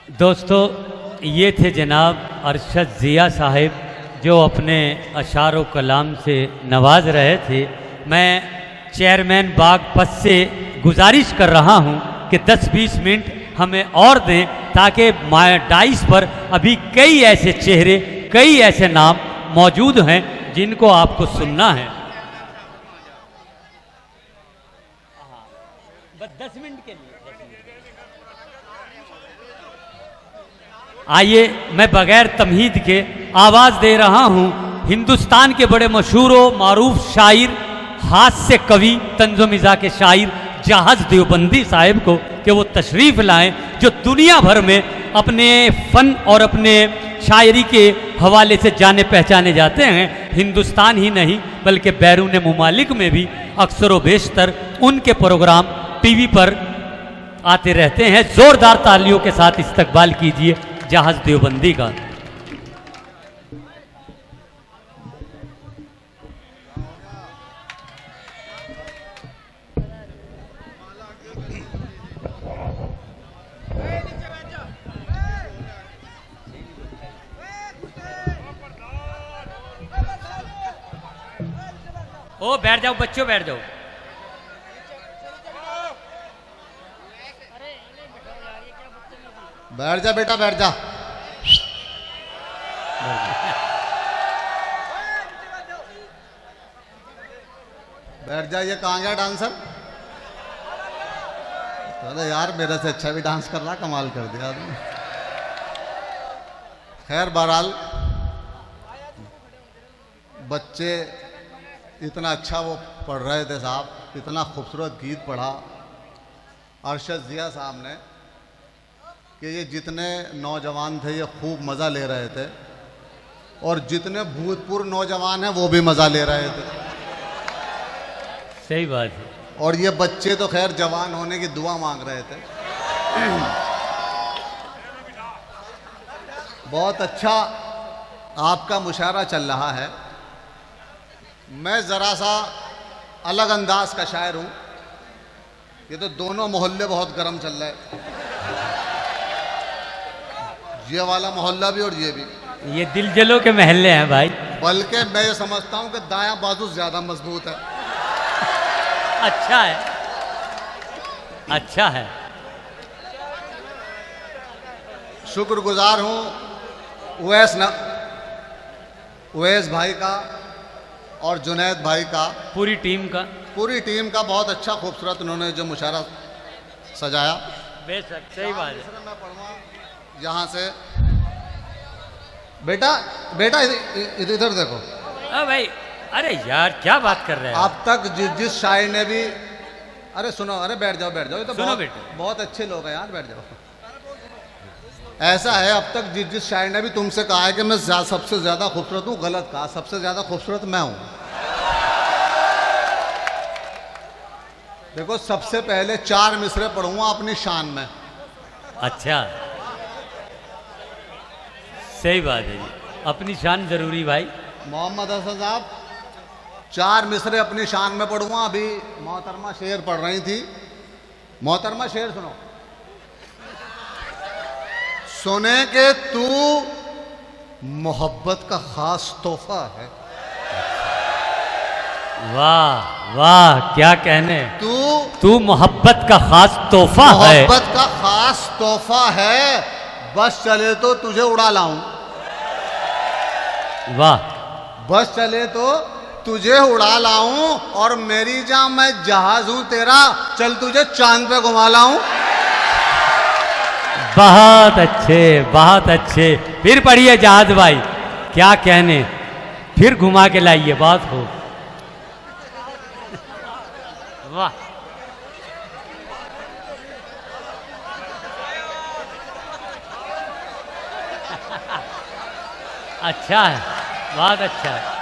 दोस्तों, ये थे जनाब अरशद ज़िया साहिब जो अपने अशार व कलाम से नवाज रहे थे। मैं चेयरमैन बाग पद से गुजारिश कर रहा हूँ कि 10-20 मिनट हमें और दें ताकि डाइस पर अभी कई ऐसे चेहरे, कई ऐसे नाम मौजूद हैं जिनको आपको सुनना है। बस 10 मिनट के लिए। आइए, मैं बगैर तमहीद के आवाज़ दे रहा हूँ हिंदुस्तान के बड़े मशहूर व मारूफ शायर, हास्य कवि, तंज़ो मिज़ाह के शायर जहाज़ देवबंदी साहिब को कि वो तशरीफ़ लाएं, जो दुनिया भर में अपने फ़न और अपने शायरी के हवाले से जाने पहचाने जाते हैं। हिंदुस्तान ही नहीं बल्कि बैरून मुमालिक में भी अक्सर व बेशतर उनके प्रोग्राम टीवी पर आते रहते हैं। ज़ोरदार तालियों के साथ इस्तकबाल कीजिए जहाज़ देवबंदी का। ओ बैठ जाओ बच्चों, बैठ जाओ। बैठ जा बेटा, बैठ जा। बैठ जा। ये कहाँ गया डांसर? अरे यार, मेरे से अच्छा भी डांस कर रहा, कमाल कर दिया आदमी। खैर, बहरहाल बच्चे इतना अच्छा वो पढ़ रहे थे साहब, इतना खूबसूरत गीत पढ़ा अरशद ज़िया साहब ने कि ये जितने नौजवान थे ये खूब मज़ा ले रहे थे, और जितने भूतपूर्व नौजवान हैं वो भी मज़ा ले रहे थे। सही बात है। और ये बच्चे तो खैर जवान होने की दुआ मांग रहे थे। बहुत अच्छा आपका मुशायरा चल रहा है। मैं ज़रा सा अलग अंदाज का शायर हूँ। ये तो दोनों मोहल्ले बहुत गर्म चल रहे हैं, ये वाला मोहल्ला भी और ये भी। ये दिलजलों के महल्ले हैं भाई। बल्कि मैं ये समझता हूँ कि दायां बाजू ज़्यादा मजबूत है। अच्छा है, अच्छा है। शुक्रगुजार हूँ उवैस भाई का और जुनैद भाई का, पूरी टीम का बहुत अच्छा खूबसूरत उन्होंने जो मुशायरा सजाया। बेशक, सही बात है। मैं पढ़ूँगा यहाँ से। बेटा बेटा इधर देखो। भाई, अरे यार क्या बात कर रहे हैं अब तक जिस शायर ने भी, अरे सुनो, अरे बैठ जाओ बैठ जाओ, ये तो सुनो बहुत, बेटे। बहुत अच्छे लोग हैं यार, बैठ जाओ। ऐसा है, अब तक जिस शायर ने भी तुमसे कहा है कि मैं सबसे ज़्यादा खूबसूरत हूँ, गलत कहा। सबसे ज़्यादा खूबसूरत मैं हूँ। देखो, सबसे पहले 4 मिसरे पढ़ूंगा अपनी शान में। अच्छा, सही बात है जी, अपनी शान जरूरी भाई। मोहम्मद हसन साहब 4 मिसरे अपनी शान में पढ़ूंगा। अभी मोहतरमा शेर पढ़ रही थी। मोहतरमा शेर सुनो। सुने के तू मोहब्बत का खास तोहफा है। वाह वाह, क्या कहने। तू मोहब्बत का खास तोहफा है। मोहब्बत का खास तोहफा है, बस चले तो तुझे उड़ा लाऊं। वाह। बस चले तो तुझे उड़ा लाऊं, और मेरी जान मैं जहाज हूं तेरा, चल तुझे चांद पे घुमा लाऊं। बहुत अच्छे, बहुत अच्छे। फिर पढ़िए जहाज भाई, क्या कहने, फिर घुमा के लाइए। बहुत खूब, वाह। अच्छा है, बहुत अच्छा है।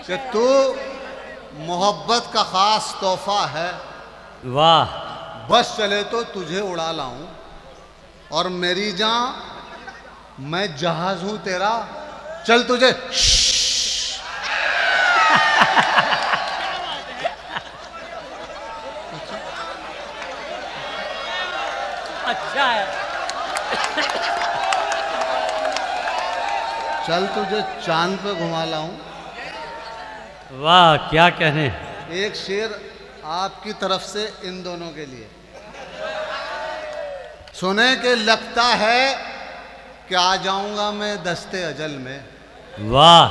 कि तू मोहब्बत का खास तोहफा है, वाह। बस चले तो तुझे उड़ा लाऊं, और मेरी जान मैं जहाज हूं तेरा, चल तुझे चल तुझे चांद पे घुमा लाऊं। वाह क्या कहने। एक शेर आपकी तरफ से इन दोनों के लिए। सुने के लगता है कि आ जाऊंगा मैं दस्ते अजल में। वाह।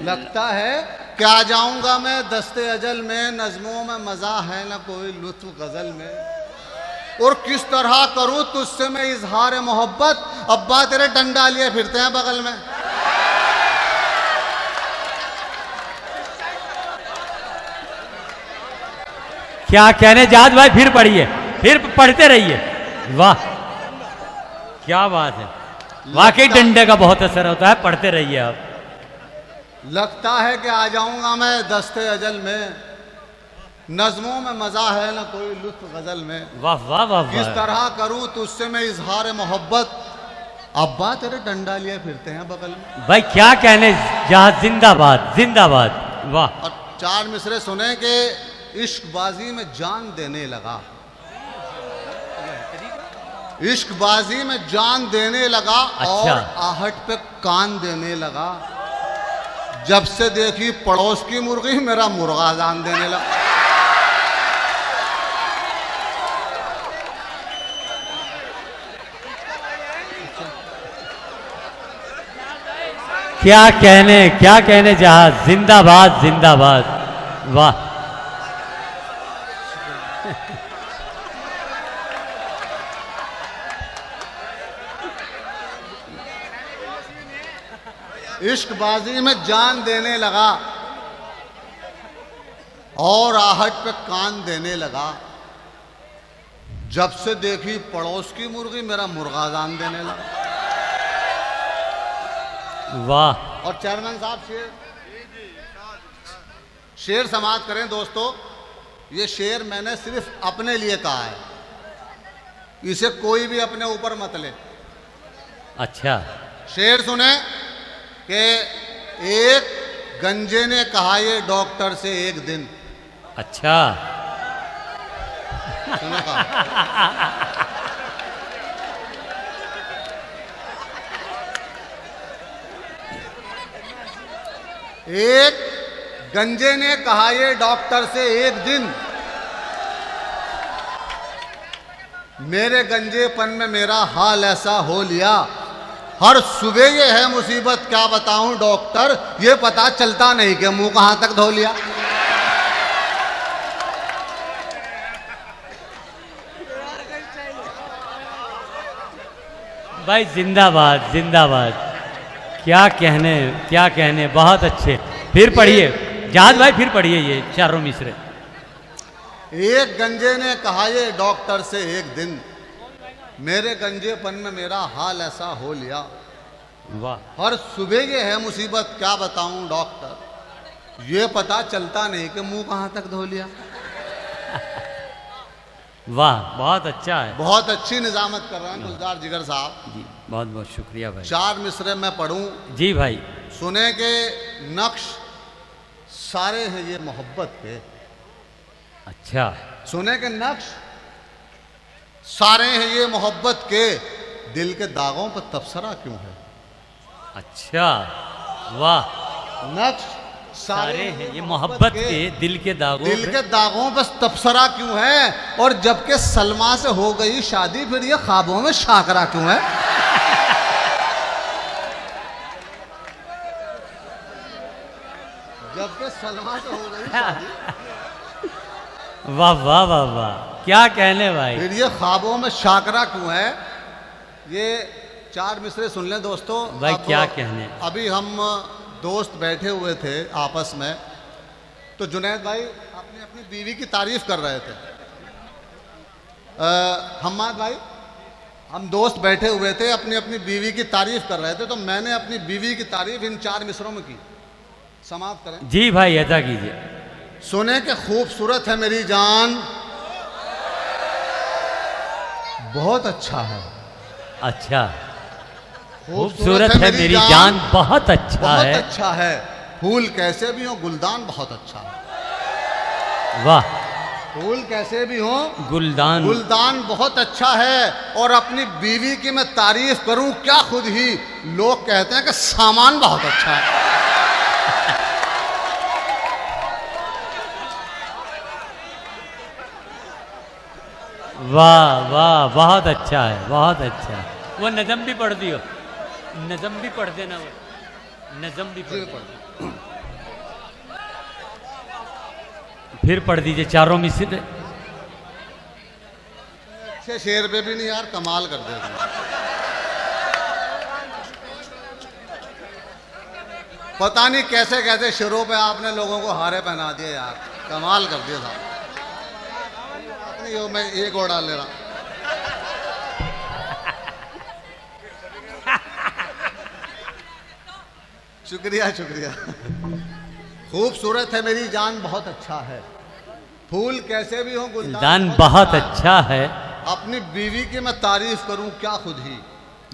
लगता है कि आ जाऊंगा मैं दस्ते अजल में, नज़्मों में मज़ा है ना कोई लुत्फ गज़ल में। और किस तरह करूं तुझसे मैं इजहार मोहब्बत, अब्बा तेरे डंडा लिए फिरते हैं बगल में। क्या कहने जाद भाई, फिर पढ़िए, फिर पढ़ते रहिए। वाह क्या बात है, वाकई डंडे का बहुत असर होता है, पढ़ते रहिए आप। लगता है कि आ जाऊंगा मैं दस्ते अजल में, नज़्मों में मज़ा है ना कोई लुत्फ गज़ल में। वाह वाह वाह किस वाह। तरह करूं तुझसे मैं इजहार मोहब्बत, अब्बा तेरे डंडा लिए फिरते हैं बगल में। भाई क्या कहने जहाज, जिंदाबाद जिंदाबाद। वाह। और चार मिसरे सुने कि इश्कबाजी में जान देने लगा, इश्कबाजी में जान देने लगा। अच्छा। और आहट पे कान देने लगा। जब से देखी पड़ोस की मुर्गी मेरा मुर्गा जान देने लगा। क्या कहने जहाज, जिंदाबाद जिंदाबाद। वाह। इश्कबाजी में जान देने लगा और आहट पे कान देने लगा। जब से देखी पड़ोस की मुर्गी मेरा मुर्गा जान देने लगा। वाह। और चेयरमैन साहब शेर समाप्त करें दोस्तों। ये शेर मैंने सिर्फ अपने लिए कहा है, इसे कोई भी अपने ऊपर मत ले। अच्छा। शेर सुने कि एक गंजे ने कहा ये डॉक्टर से एक दिन। अच्छा। सुनो कहा। एक गंजे ने कहा ये डॉक्टर से एक दिन, मेरे गंजेपन में मेरा हाल ऐसा हो लिया। हर सुबह ये है मुसीबत क्या बताऊं डॉक्टर, ये पता चलता नहीं कि मुंह कहां तक धो लिया। भाई जिंदाबाद जिंदाबाद। क्या कहने बहुत अच्छे। फिर पढ़िए जहाज भाई, फिर पढ़िए ये चारों मिसरे। एक गंजे ने कहा ये डॉक्टर से एक दिन, मेरे गंजेपन में मेरा हाल ऐसा हो लिया। वाह। हर सुबह ये है मुसीबत क्या बताऊं डॉक्टर, ये पता चलता नहीं कि मुंह कहां तक धो लिया। वाह बहुत अच्छा है। बहुत अच्छी निजामत कर रहे हैं गुलजार जिगर साहब जी, बहुत बहुत शुक्रिया भाई। चार मिसरे मैं पढ़ूं। जी भाई। सुने के नक्श सारे हैं ये मोहब्बत के। अच्छा। सुने के नक्श सारे हैं ये मोहब्बत के, दिल के दागों पर तबसरा क्यों है। अच्छा। वाह। नक्श सारे हैं ये मोहब्बत के, दिल के दागों दिल के दागों पर तबसरा क्यों है। और जबकि सलमा से हो गई शादी फिर ये ख्वाबों में शाकरा क्यों है। जबकि सलमा से हो गई शादी, वाह वाह वाह वाह। क्या कहने भाई। फिर ये ख्वाबों में शाकरा क्यों है। ये चार मिसरे सुन लें दोस्तों। भाई क्या कहने। अभी हम दोस्त बैठे हुए थे आपस में, तो जुनैद भाई अपनी अपनी बीवी की तारीफ कर रहे थे। हम्माद भाई, हम दोस्त बैठे हुए थे अपनी अपनी बीवी की तारीफ कर रहे थे, तो मैंने अपनी बीवी की तारीफ इन चार मिसरों में की। समाप्त करें। जी भाई ऐसा कीजिए। सुने के खूबसूरत है मेरी जान, बहुत अच्छा है। अच्छा। खूबसूरत है मेरी जान, बहुत अच्छा बहुत है। अच्छा है। फूल कैसे भी हो गुलदान बहुत अच्छा है। वाह। फूल कैसे भी हो गुलदान गुलदान बहुत अच्छा है। और अपनी बीवी की मैं तारीफ करूं क्या खुद ही लोग कहते हैं कि सामान बहुत अच्छा है। वाह वाह, बहुत अच्छा है, बहुत अच्छा है। वो नज़म भी पढ़ दियो, नज़म भी पढ़ देना, वो नज़म भी पढ़ देना। फिर पढ़ दीजिए चारों मिसरे। अच्छे शेर पे भी नहीं यार, कमाल कर दिया तुमने। पता नहीं कैसे कैसे शेरों पे आपने लोगों को हारे पहना दिए यार, कमाल कर दिया साहब। नहीं हो, मैं एक और डाल ले रहा। शुक्रिया शुक्रिया। खूबसूरत है मेरी जान, बहुत अच्छा है। फूल कैसे भी हो गुलदान बहुत अच्छा है। अपनी बीवी की मैं तारीफ करूं क्या खुद ही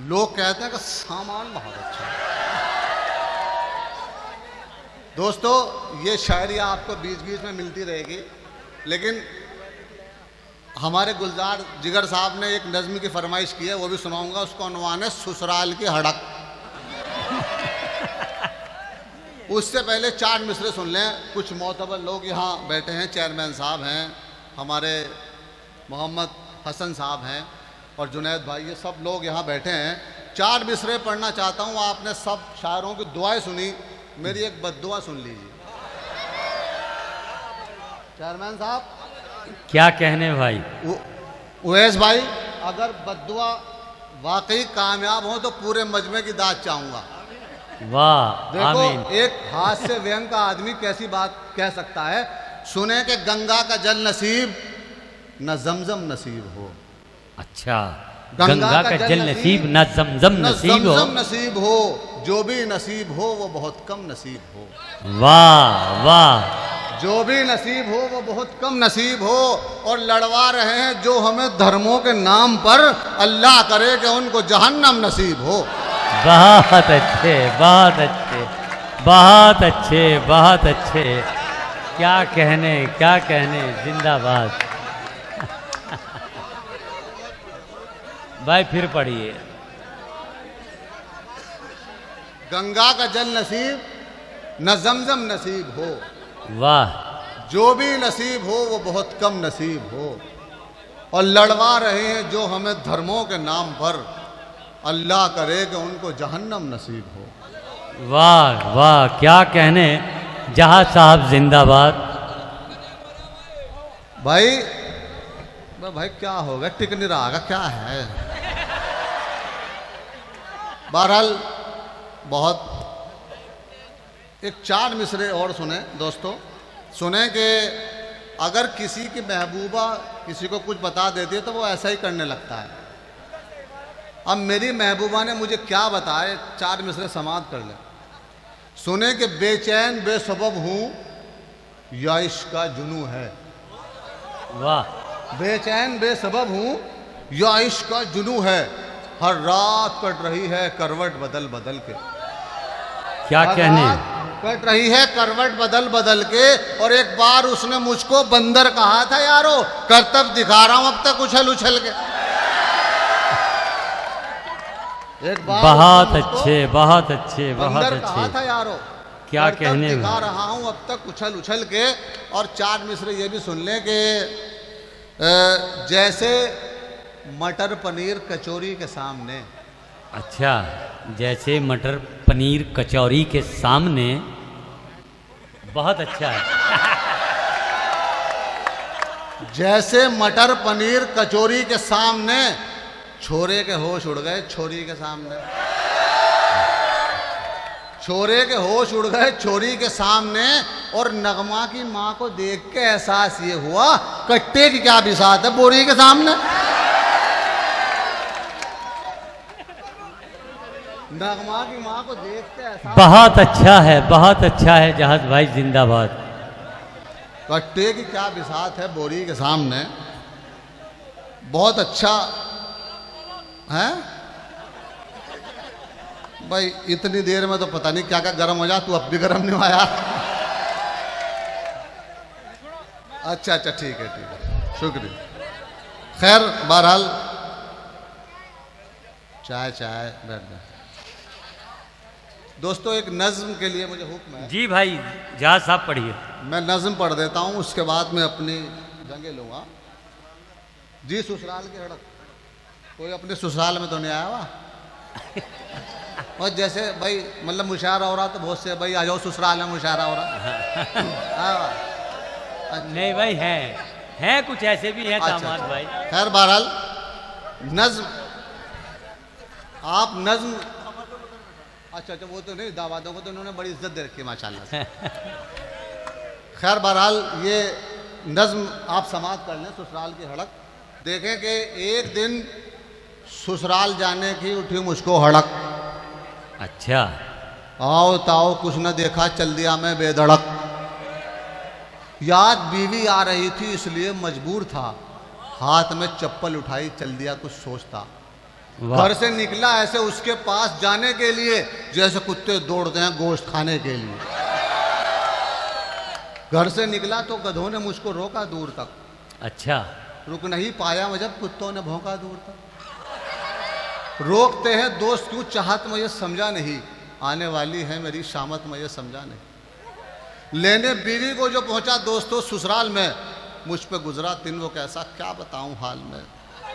लोग कहते हैं कि सामान बहुत अच्छा है। दोस्तों ये शायरी आपको बीच बीच में मिलती रहेगी, लेकिन हमारे गुलजार जिगर साहब ने एक नज़्म की फरमाइश की है, वो भी सुनाऊंगा। उसका उन्वान है ससुराल की हड़क। उससे पहले 4 मिसरे सुन लें। कुछ मोतबर लोग यहाँ बैठे हैं, चेयरमैन साहब हैं, हमारे मोहम्मद हसन साहब हैं और जुनैद भाई, ये सब लोग यहाँ बैठे हैं। 4 मिसरे पढ़ना चाहता हूँ। आपने सब शायरों की दुआएं सुनी, मेरी एक बद्दुआ सुन लीजिए। चेयरमैन साहब क्या कहने भाई? उवैस भाई, अगर बद्दुआ वाकई कामयाब हो तो पूरे मजमे की दाद चाहूंगा। वाह देखो आमीन। एक हाथ से व्यंग का आदमी कैसी बात कह सकता है। सुने कि गंगा का जल नसीब न जमजम नसीब हो। अच्छा, गंगा का जल नसीब न जमजम नसीब हो। नसीब हो, जो भी नसीब हो वो बहुत कम नसीब हो। वाह वाह, जो भी नसीब हो वो बहुत कम नसीब हो। और लड़वा रहे हैं जो हमें धर्मों के नाम पर, अल्लाह करे कि उनको जहन्नम नसीब हो। बहुत अच्छे, बहुत अच्छे, बहुत अच्छे, बहुत अच्छे। क्या कहने, क्या कहने, जिंदाबाद। भाई फिर पढ़िए। गंगा का जल नसीब न जमजम नसीब हो। वाह, जो भी नसीब हो वो बहुत कम नसीब हो। और लड़वा रहे हैं जो हमें धर्मों के नाम पर, अल्लाह करे कि उनको जहन्नम नसीब हो। वाह वाह, क्या कहने, जहाज साहब जिंदाबाद। भाई भाई क्या होगा, टिक नहीं रहा, क्या है। बहरहाल बहुत एक 4 मिसरे और सुने दोस्तों। सुने कि अगर किसी की महबूबा किसी को कुछ बता देती है तो वो ऐसा ही करने लगता है। अब मेरी महबूबा ने मुझे क्या बताए, 4 मिसरे समाप्त कर ले। सुने कि बेचैन बेसबब हूँ या इश्क का जुनू है। वाह, बेचैन बेसबब हूँ या इश्क का जुनू है। हर रात कट रही है करवट बदल बदल के। क्या कहने, कट रही है करवट बदल बदल के। और एक बार उसने मुझको बंदर कहा था यारो, करतब दिखा रहा हूं अब तक उछल उछल के। एक बार बहुत अच्छे, बहुत अच्छे, बहुत बंदर कहा अच्छे। था यारो, क्या करतब कहने दिखा रहा हूं अब तक उछल उछल के। और 4 मिसरे ये भी सुन लें कि जैसे मटर पनीर कचौरी के सामने। अच्छा, जैसे मटर पनीर कचौरी के सामने। बहुत अच्छा है। जैसे मटर पनीर कचौरी के सामने, छोरे के होश उड़ गए छोरी के सामने। छोरे के होश उड़ गए छोरी के सामने। और नगमा की माँ को देख के एहसास ये हुआ, कट्टे की क्या बिसात है बोरी के सामने। नगमा की माँ को देखते एहसास, बहुत अच्छा है, बहुत अच्छा है जहाज भाई, जिंदाबाद। कट्टे की क्या बिसात है बोरी के सामने। बहुत अच्छा है भाई। इतनी देर में तो पता नहीं क्या क्या गर्म हो जा, तू अब भी गर्म नहीं हुआ यार। अच्छा अच्छा, ठीक है ठीक है, शुक्रिया। खैर बहरहाल, चाय चाय बैठ जाए। दोस्तों, एक नज्म के लिए मुझे हुक्म है। जी भाई, जहाज साहब पढ़िए। मैं नज्म पढ़ देता हूँ, उसके बाद मैं अपनी जंगे लूँगा। जी ससुराल की हड़क, कोई अपने ससुराल में तो नहीं आया हुआ? और जैसे भाई मतलब मुशायरा हो रहा तो बहुत से भाई आ जाओ ससुराल में मुशायरा हो रहा। नहीं भाई, हैं कुछ ऐसे भी हैं दामाद भाई। खैर बहरहाल, नज्म, आप नज्म, अच्छा अच्छा, वो तो नहीं, दामादों को तो उन्होंने बड़ी इज्जत दे रखी है माशाल्लाह से। खैर बहरहाल, ये नज्म आप समाप्त कर लें, ससुराल की हड़क। देखें कि एक दिन ससुराल जाने की उठी मुझको हड़क। अच्छा। आओ ताओ कुछ न देखा, चल दिया मैं बेधड़क। याद बीवी आ रही थी इसलिए मजबूर था, हाथ में चप्पल उठाई चल दिया कुछ सोचता। घर से निकला ऐसे उसके पास जाने के लिए जैसे कुत्ते दौड़ते हैं गोश्त खाने के लिए। घर से निकला तो गधों ने मुझको रोका दूर तक। अच्छा। रुक नहीं पाया मैं जब कुत्तों ने भौंका दूर तक। रोकते हैं दोस्त क्यों चाहत मैं ये समझा नहीं, आने वाली है मेरी शामत मैं ये समझा नहीं। लेने बीवी को जो पहुंचा दोस्तों ससुराल में, मुझ पे गुजरा दिन वो कैसा क्या बताऊं हाल में।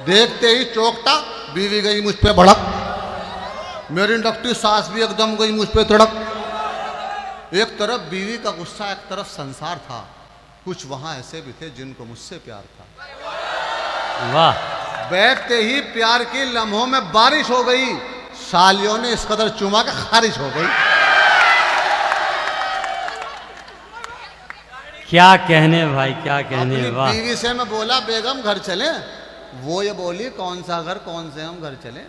देखते ही चौकटा, बीवी गई मुझ पे भड़क, मेरी डॉक्टी सास भी एकदम गई मुझ पे तड़क। एक तरफ बीवी का गुस्सा, एक तरफ संसार था, कुछ वहां ऐसे भी थे जिनको मुझसे प्यार था। वाह। बैठते ही प्यार की लम्हों में बारिश हो गई, सालियों ने इस कदर चुमा के खारिज हो गई। क्या कहने भाई, क्या कहने। अपनी वाह। बीवी से मैं बोला बेगम घर चले, वो ये बोली कौन सा घर, कौन से हम घर चले।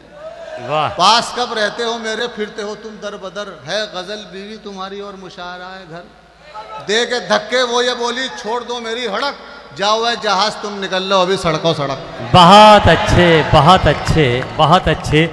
वाह। पास कब रहते हो मेरे, फिरते हो तुम दर बदर, है गजल बीवी तुम्हारी और मुशायरा है घर। दे के धक्के वो ये बोली छोड़ दो मेरी हड़क, जाओ है जहाज तुम निकल लो अभी सड़कों सड़क। बहुत अच्छे, बहुत अच्छे, बहुत अच्छे।